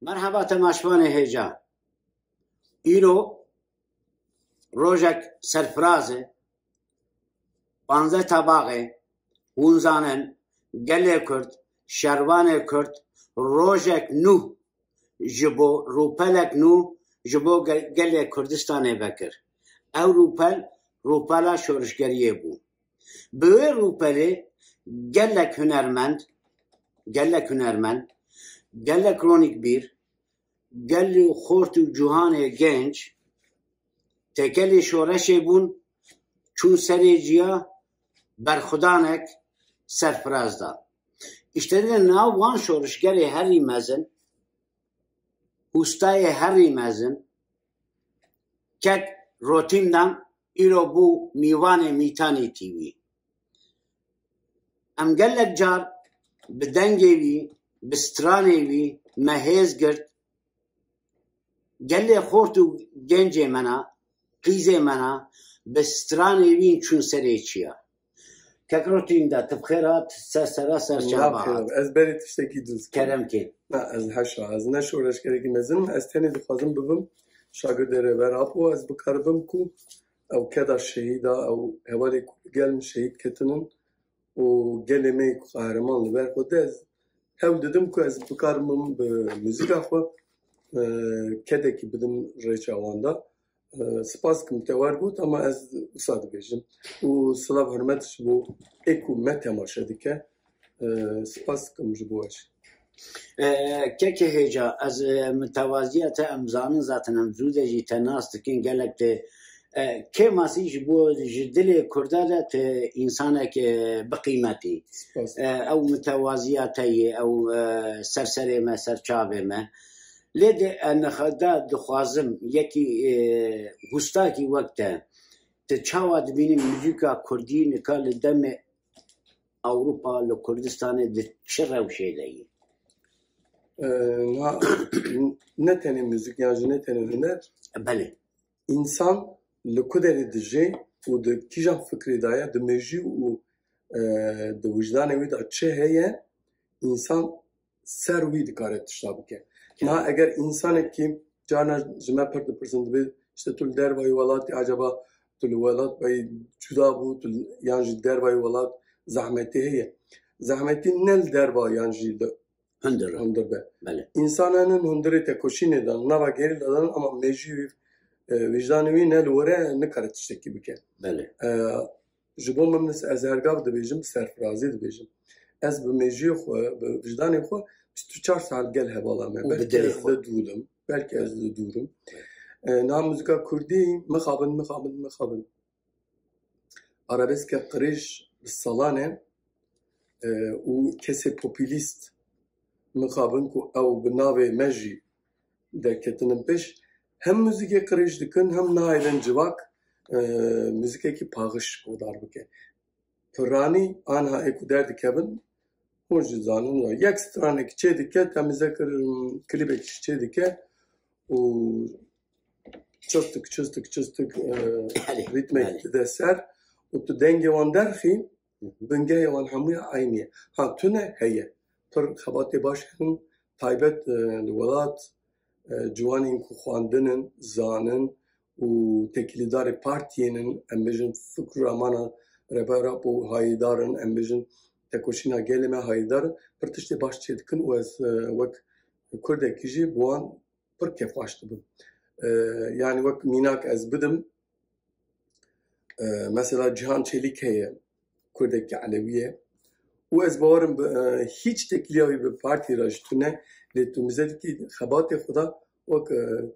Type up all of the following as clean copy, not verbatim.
مرحبا تماشوان هیجا ایرو روژک سرفرازه 15 طباقه ونزانن گله کرد شروان کرد روژک نو جبو روپلک نو جبو گله کردستانه بکر او روپلا شورشگریه بو به روپله گلک هنرمند گلک رونیک بیر گلی خورت و جوهان گنج تکلی شورشه بون چون سری جیا برخدانک سرفراز دا işte ناو وان شورشگری هری مزن ustay هری مزن کک روتیم دم ایرو بو میوان میتانی تیوی ام گلک جار بدنگی وی بسترانی وی مهز گرد گلی خورت و گنج منا قیز منا بسترانی وی چون سری چیا کک روتیم دا تبخیرات سر چابات از بری تشتکی دوست کرم که نه از هشتا از نشورش کرده مزنم از تنی دخوازم ببم شاگرد رهبر اپو از بکاربم کو او کدا شهیدا او هوالی گلم شهید کتنن و گلمی قهرمان لبر خود از هاو dedim ki az بکاربم به موزیک اخو کدا کی بدم رچواندا سپاس کم توار بود اما از استاد بیشم و سلام حرمتش بو اکو متماشه دیگه سپاس کم جبوش که هیجا از متوازیت امزان zaten امزوده جی تناست کن گلک ته که مسیج بو جدل کرداده ته انسانه که بقیمتی او متوازیتی او سرسری ما سرچاوه ما لده ان خدا دخوازم یکی گستاکی وقته تچاواد بینیم موزیکا کردی نکال دم اوروپا لکردستان ده چه روشه دهی نه تنه موزیک yani ne tane hüner بله insan li ku derê dije û di kîjan fikrê daye di mejî û di wijdanê wî da çi heye însan ser wî dikare tişta bike na eger însanekî carna ji me pir dipirsin dibe işte tu li dervayê welatê acaba tu li welat bayî cuda bû tu yan ji dervayê welat zehmetê heye zehmetî ne li derva yan jî li hundir be însananın hundirê te koşînê dan nava gerî dadan ama mejî vicdanê wî ne li were nikare tiştekî bike ji bo min ez hergav dibêjim serfirazî dibêjim ez bi mejiyê xwe bi vicdanê xwe 24 sal gel hevala me belkî ez dûrim belkî ez dûrim na muzîka kurdî mixabin arabeska qirêj bi salan e û kesê popülîst mixabin ku ew bi navê me jî derketinin pêş hem müzikê qirêj dikin hem nayêdin civak müzikekî paxiş godar bike piranî anha ê ku derdikevin hûn jî zanin yek stranekî çê dike temizlekirin klîbekî çê dike û çistik rîtmek dide ser û tu dengê wan derxî bingehê wan hemû ya aynî ye ha tune heye pir xebatê baş hene taybet li welat ciwanên ku xwandinin zanin û tekîlîdarê partiyên em bijin fikr û amana rêbera û hayîdarin em bijin tekoşîna gelê me hayîdarin pir tiştê baş çê dikin û ez wek kurdekî jî bi wan pir kêfxweş dibim yani wek mînak ez bidim mesela Cihan Çelik heye kurdekî Elewî ye û ez bawerim bi hîç tekîliya wî bi partî re ji tune lê tu mizedikî xebatê xwe da wek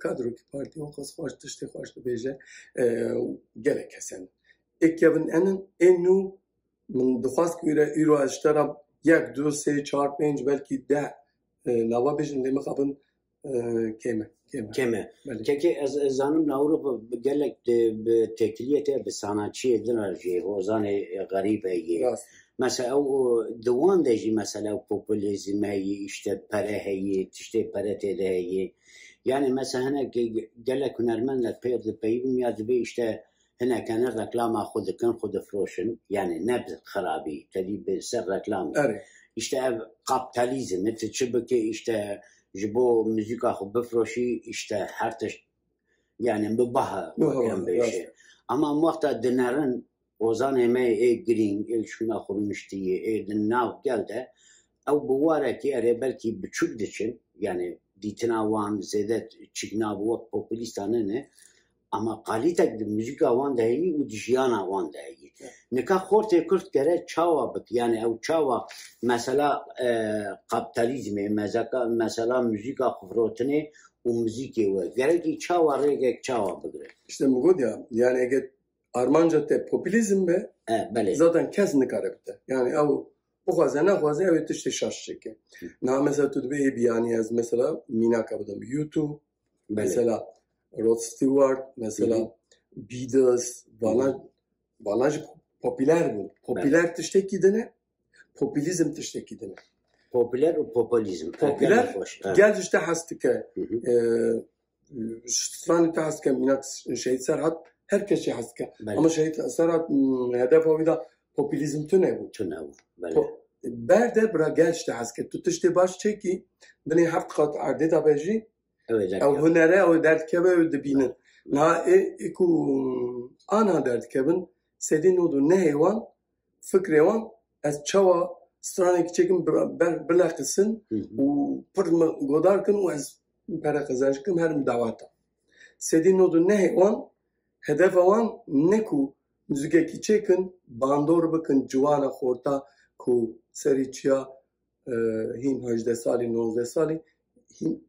kadrokî partî wan xwest xweş tiştê xweş dibêje gelek hesen êkevin enin ên nû min dixwast ku îro ez ji te re 1 2 3 4 5 belkî 10 nava bêjin lê mixabin keme keke ez zanim Avrupa gelek bi tekiliyete bi sanatçıya dinar jî hozanê garîb heye mesela o diwan de jî mesela popülizm heye işte pere heye tiştê pere têde heye yani mesela hinek gelek hunermendek pêr dipeyivin ya dibe işte hinekene reklama xwe dikin xwe difroşin yani ne bi xerabî tedî bi ser reklam işte ev kapitalizm çi bike işte جبو موزیکا خو بفروشی işte her teş yani mübah bakın bir şey. Ama muhta dinlerin ozan emeği green şuna kurmuş diye dinlev geldi. Ev bu var ki belki buçuk için yani ditina van zedet çıkna bu populistanı ne ama kalite müzik avan da iyi u dijana avan da iyi. Nika horte kurt kere çava bak yani ev çava mesela kapitalizmi mesela müzik afrotini u müziği ve gerek çava regek çava bugre. İşte bu ya yani eğer Armanca te popülizm be zaten kesinlikle karabite. Yani ev o fazla evet işte şaşacak. Na mesela tutbe bir yani az mesela Mina kabadam YouTube mesela Rod Stewart mesela Beatles bana popüler bu. Popüler tişteki dene popülizm tişteki dene. Popüler o popülizm. Popüler gel işte hastike strani te hastike Mina şehit serhat herkes şey hastike ama şehit serhat hedef avida popülizm tüne bu. Berde bra gel işte hastike tutuşte baş çeki beni hakikat ardı da beji او هنره او درد کبه او دبینن نه اکو آنها درد کبن سدین او دو نه ایوان فکر ایوان از چوا سترانه چکم بلا قسن و پر گودار کن و از para kazanç kım her davata سدین او دو نه ایوان هدف ایوان نکو müzik çekin bandor bakın cuvana horta ku seriçya hin 18 sali 19 sali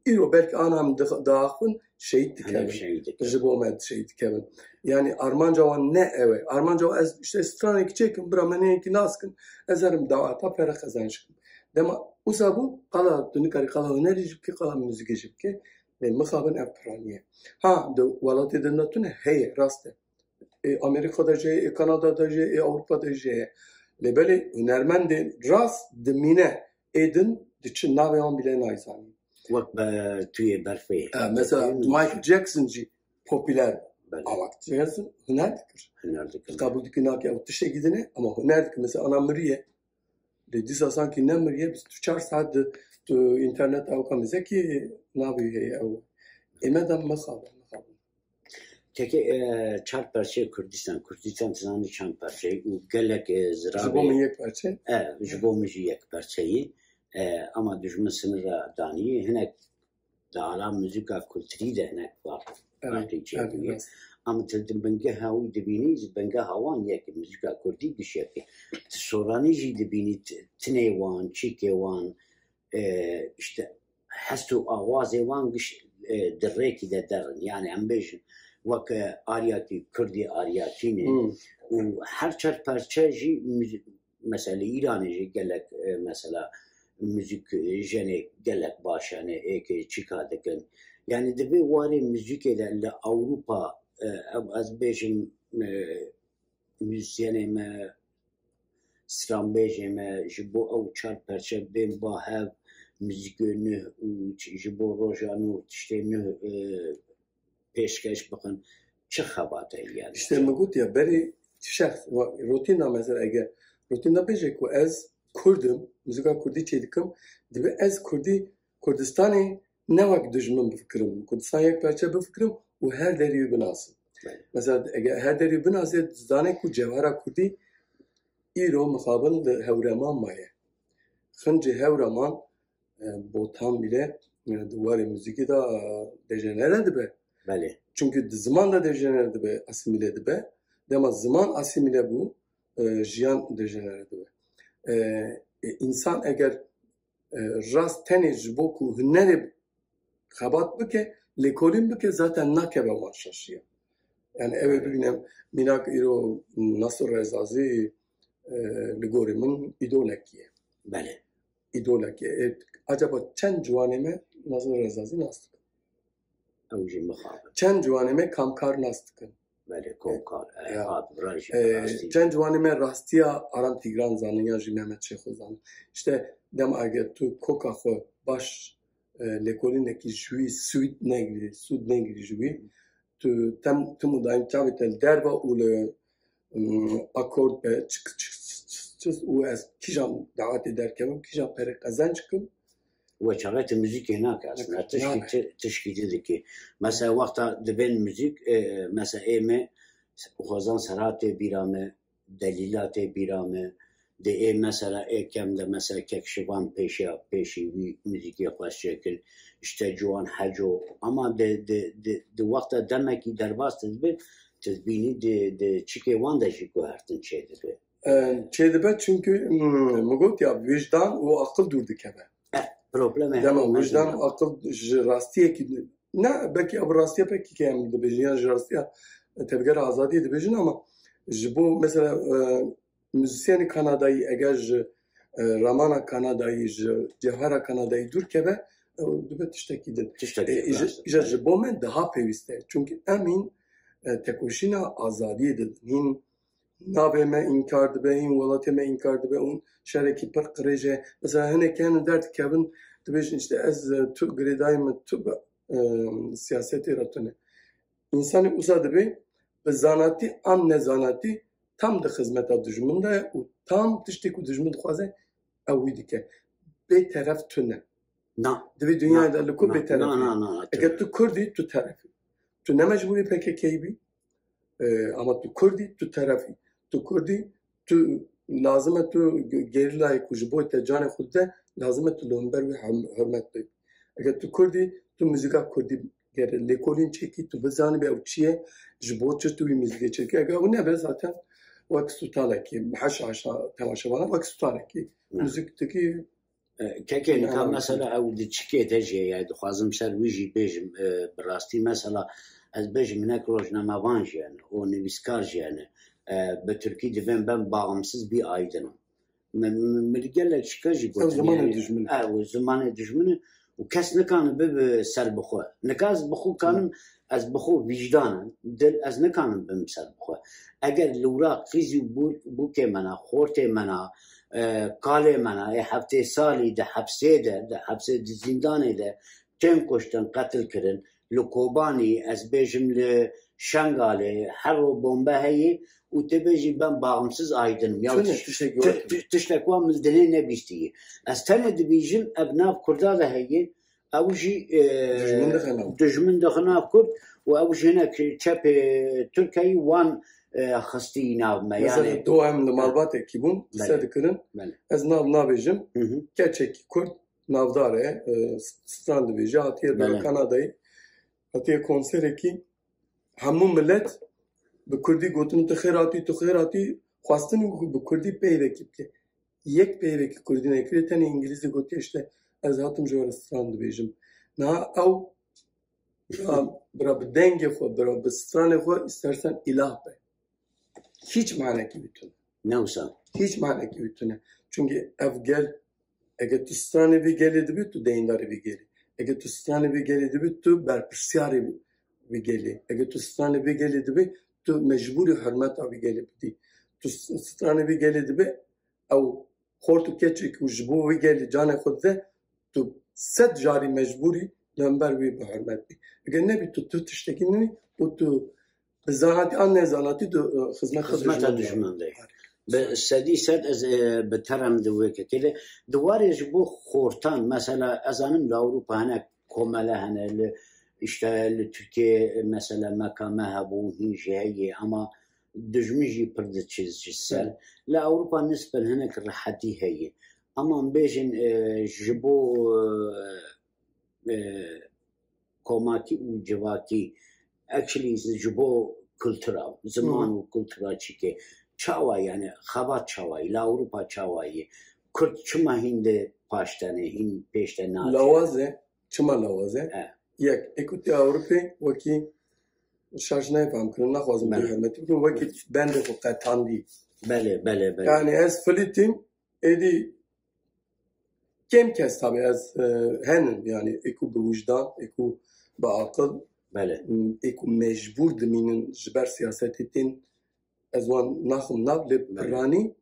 İro belki anam dağın şehit dikemin. Jibomet şehit dikemin. Yani Armanca van ne eve. Armanca van işte strane çekin bramene ki naskın. Ezerim davata para kazançkın. Dema usabu kala dünükari kala hüneri jibki kala müzik jibki ve mıkabın epraniye. Ha de valatı dındatune hey raste. Amerika'da je, Kanada'da je, Avrupa'da je. Lebeli hünermendi rast demine edin diçin naveyan bile naizani. وقت توی برفه مثلا مایکل جکسون جی popüler ama Jackson hünerdir. Kabul dikine ki ateşe gidene ama hünerdir. Mesela anamriye dediyse sanki nemriye biz 3 saat internet avkamıza ki ne yapıyor ya? Emeden mesela. Teki çar parça Kürdistan tizanı çar parça u gelek zirabe. Jibomu yek parça. Jibomu yek parçayı. Ama düşman sınıra daniye hinek dağla müzika kültürü de hinek var. Ama tildim benge havi dibini benge havan yek müzika kültürü düşek. Sorani ji dibini tnevan, çikevan işte hastu avazevan giş derreki de derin yani ambejin vak ariyati Kürdi ariyatine و her çar parça ji mesela İran'ı ji gelek mesela müzik jene gelek başane eke çıkardıkken yani de birvari müzik ederle Avrupa az bejim müzisyenime strambejime jibo av çar parça ben bahav müzik önü jibo rojanu işte ne peşkeş bakın çıkabata yani işte mgut ya beri şahs rutina mesela eğer rutina bejek ve az Kurdum, müzika Kurdi çedikim. Dibe ez Kurdistan'ı ne vakit düşman bir fikrim. Kurdistan yek parça bir fikrim. O her deriyi binasın. Mesela her deriyi binasın. Zane ku cevhara Kurdi İro mukabil de hevraman maye. Khınca hevraman botan bile duvarı müziki da dejenere dibe. Çünkü zaman da dejenere dibe, asimile dibe. Dema zaman asimile bu, jiyan dejenere dibe. İnsan eğer rast tenij boku hüneri kabat bike lekolim bike zaten nakebe maşaşıyor. Yani eve bilinem minak iro Nasr Rezazi ligorimin idolakiye. Bale. İdolakiye. Acaba çen cuvaneme Nasr Rezazi nasıl? Avcı mıhabı. Çen cuvaneme kamkar nasıl? Bale kamkar. Çen cuvaneme rastiya aram tigran zanı ya ji Mehmet Şeyh'o zanı. İşte dem eğer tu koka xo baş lekolindeki jüvi sud negri jüvi tu temu daim çavitel derva ule akord be çık u ez kijam davet ederken kijam pere kazançkım وچاغت موزیک هناك اصلا تشکیل دکی مثلا وقتا دبن موزیک مثلا ایمه خوزان سرات بیرامه دلیلات بیرامه ده ای مثلا ای کم ده مثلا ککشوان پیشی وی موزیکی خوش شکل işte جوان حجو اما ده وقتا دمکی درباست دبه تبینی ده چیکه وان ده جیکو هرتن چه دبه چه دبه çünkü مگوت ya vicdan o akıl durdu kebe problem dema vicdan akıl rastiye ki ne belki ab rastiye pek ki hem de bejiyan rastiye tebger azadi de bejin ama bu mesela müzisyeni Kanada'yı eğer Ramana Kanada'yı Cevhara Kanada'yı dur kebe dubet tiştekidin ica bu men daha peviste çünkü emin tekoşina azadi de hin nabeme inkar dibe hin velateme inkar dibe un şereki per qreje mesela hene kan dert kevin dibejin işte ez tu gredayım tu siyaseti ratune insanı uzadı be zanati an ne zanati tam da hizmeta düşmünde u tam tiştek u düşmün xwaze awidike be taraf tune na dibe dünyada luku be taraf na eğer tu kurdi tu tarafı tu ne mecburi PKK'yi bi ama tu kurdi tu tarafı tu kurdi tu lazım tu gerilay kujboy te can khudde lazım tu lomber ve hürmet be eğer tu kurdi tu müzika kurdi ger lekolin çeki tu bezani be uçiye jboçu tu müzik çeki eğer o ne be zaten وقت tutalaki haş aşağı temaşa bana vakt tutalaki müzikteki كاكي كان مثلا او دي تشكي تجي يعني خوازم سر ويجي بيجم براستي مثلا از بيجم هناك روجنا مافانج يعني او نيفيسكارج يعني بتركي دي ben bağımsız bir aydınım. ملقال شكاجي قلت زمان دجمن زمان دجمن وكاس نكان بب سر بخو نكاز بخو كان از بخو وجدانا دل از نكان بم سر بخو اگر لورا قيزي بو كي منا خورتي منا قاله منا هفته سالی ده حبسه ده زندانه ده چند کشتن قتل کردن لکوبانی از بیجم لشنگاله هر رو بمبه هایی و تبیجی ben bağımsız aydınım ya tişlekwa mızdeli ne bistiyi az tane dibijim abnav kurda da heyi avji düşmün de xana kurd ve avji ne çep Türkiye wan خستی ناو ما yani دو هم malbat ekibun sedikrin ez nav bejim keçek kurd navdare strand beji hatiye be Kanada'yı hatiye konsere ki hamu millet bi Kurdî gotin tu xêratî xwastin bi Kurdî peyvekî bike yek peyvekî Kurdî nekiriye tenê İngilîzî gotiye işte ez hatim ji we re strand dibêjim niha ew bira bi dengê xwe bira bi stranê xwe istersen ilah be hiç maneki bütüne. Ne olsa? Hiç maneki bütüne. Çünkü ev gel, eğer tu strane bir geledi bir tu deyindari bir geli. Eğer tu strane bir geledi bir tu berpisyari bir geli. Eğer tu strane bir geledi bir tu mecburi hürmet abi gelip di. Tu strane bir geledi bir ev hortu keçik ujbu bir geli cane khudde tu set jari mecburi lember bir hürmet di. Eğer ne bir tu tiştekini o tu zanati anne zanati de hizmet düşman değil. Be sedi set az beteram de vekile duvarı bu khortan mesela azanım Avrupa hane komala hane işte Türkiye mesela makama bu hinci ama düşmüji perde çizgisel la Avrupa nispen hane rahati heyi ama bejin jibo komaki u cevaki actually jibo kültüra, zaman ve kültüra çike çava yani hava çavayı, la Avrupa çavayı Kürt çıma hindi paştane, hindi peşte nâ. Lavaze, çıma lavaze. Yek, ekuti Avrupa vaki şarjnayı falan kırın, nakhwazım bir hürmeti. Bugün vaki ben de bu katandi. Bele. Yani ez filitim, edi kem kes tabi ez henin yani eku bu vicdan, eku bu akıl. Eku mecbur diminin jiber siyasetin ez wan naxum nav le pirani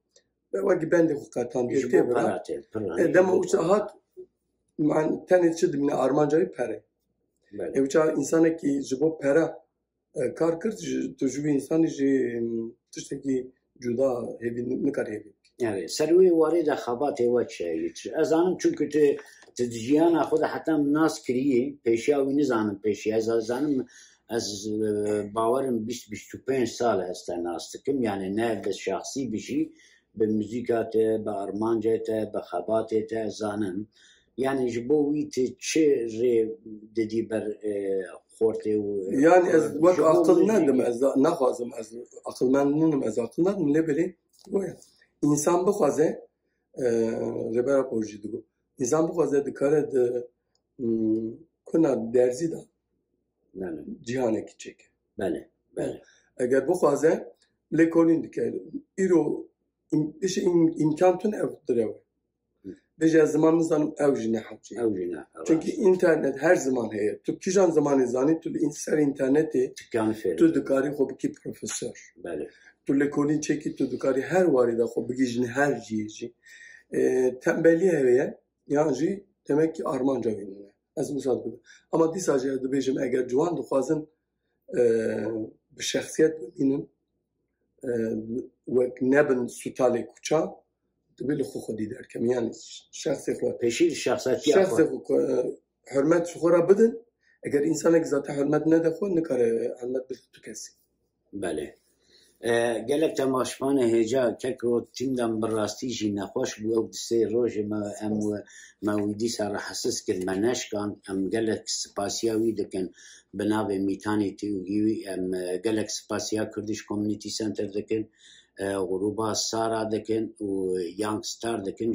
ve vaki ben de hukatan diye bera dema uça hat man tane çi dimine armancayı pere uça insana ki jibo pera kar kır tecrübe insanı ji tişteki juda hevi ne kar hevi يعني سروي وارد خبات وجه ازانم çünkü تدجيانا خود حتى ناس كريه پیشاوی نزانم پیشی از زانم از باورم 20-25 سال هست ناستكم يعني نه به شخصی بشي به موزیکات به ارمانجات به خباتات زانم يعني جبوي تشي ددي بر خورتي يعني از وقت akıl nedim az naxazım az akıl memnunum az akıl nedim ne bile goya insan bu xaze rebera porji digo insan bu xaze dikare de kuna derzi da بله cihane gidecek. بله بله Eğer bu xaze lekolin dikare iro işte imkantun evdir ev. Beje zamanımızdan evjine hacı. اوجنا Çünkü internet her zaman heye. Tu kijan zamanı zani tu inser interneti كان فير tu dikari xob ki profesör. بله Tu lekolin çeki tu dikari her varida xob gijin her cici. Tembelliğe heye yani demek ki armanca vinne. Az müsaade. Ama disaje de bejim eğer juan duxazın bir şahsiyet binin ve nebin sutale kuça تبي له خو خدي دار كم يعني شخص خو بشيل الشخصيات شخص خو حرمت خورا بدن اگر انسانك ذات حرمت نده خو نکار حرمت بده کسی بله گلک تماشپانه هجا کک رو تیمدم براستی جی نخوش بو او دسته روژ ما ام مویدی سر حسس کن منش کن ام گلک سپاسیاوی دکن بنابه میتانی تیوگیوی ام گلک سپاسیا کردیش کمیونیتی سنتر دکن غروبا سارا دکن و یانگ ستار دکن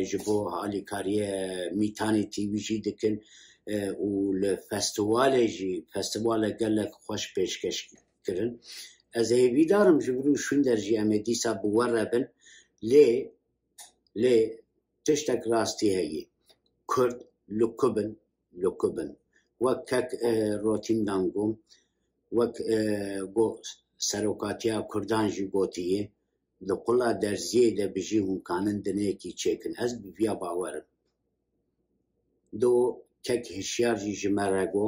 جبو حالی کاریه میتانی تیوی جی دکن و لفستوال جی فستوال گلک خوش پیشکش کرن از هیوی دارم جبرو شون درجی امی دیسا بوره بن لی تشتک راستی هایی کرد لکبن وکک روتیم دانگوم وک گو سروکاتیا کردان جی گوتیه لقلا درزیه ده بجی هم کانن دنه کی چکن از بیا باورم دو کک هشیار جی جمرگو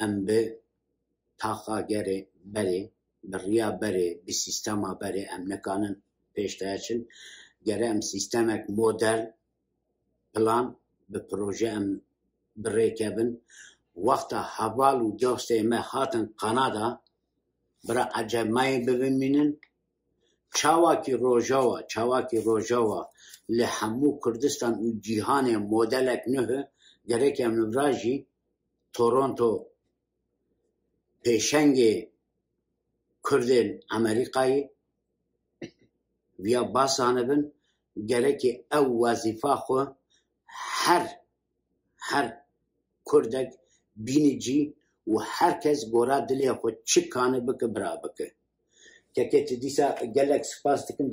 ام به تاقا گره بره بریا بره به سیستما بره ام نکانن پیشتاچن گره ام سیستمک مدل پلان به پروژه ام بره کبن وقتا حوال و دوسته ما هاتن قنادا برا عجمای ببینن چاواکی روژاوا لحمو کردستان و جیهان مدلک نه گره که ام نوراجی تورنتو پیشنگ کردن امریکایی ویا باسانه بن گره که او وظیفه خو هر کردک بینی جی و هر کس گورا دلی خود چی کانه بکه برا بکه که دیسا گلک سپاس دکم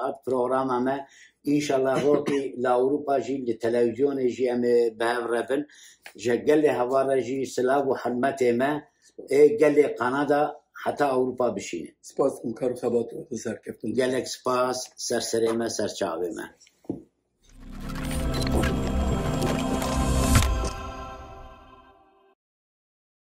آت پروگرام همه انشالله روکی لاوروپا جی لتلویزیون جی همه بهو ربن جا گل هوارا جی سلاو و حرمت همه گل قنادا حتی اوروپا بشینه سپاس کارو خبات و سر کفتن گلک سپاس سرسره ما سرچاوه ما